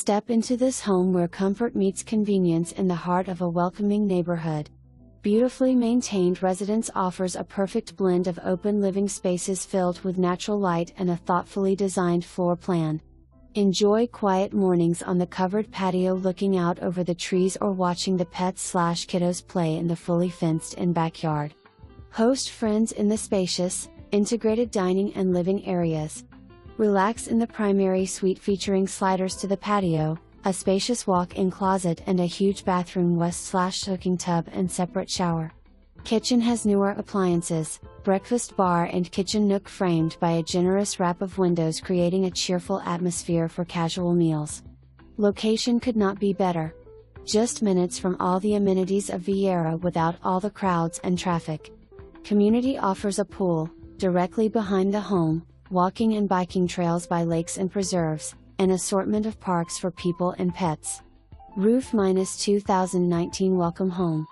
Step into this home where comfort meets convenience in the heart of a welcoming neighborhood. Beautifully maintained residence offers a perfect blend of open living spaces filled with natural light and a thoughtfully designed floor plan. Enjoy quiet mornings on the covered patio looking out over the trees or watching the pets/kiddos play in the fully fenced-in backyard. Host friends in the spacious, integrated dining and living areas. Relax in the primary suite featuring sliders to the patio, a spacious walk-in closet and a huge bathroom west/soaking tub and separate shower. Kitchen has newer appliances, breakfast bar and kitchen nook framed by a generous wrap of windows creating a cheerful atmosphere for casual meals. Location could not be better. Just minutes from all the amenities of Viera without all the crowds and traffic. Community offers a pool, directly behind the home, walking and biking trails by lakes and preserves, an assortment of parks for people and pets. Roof -2019 Welcome home.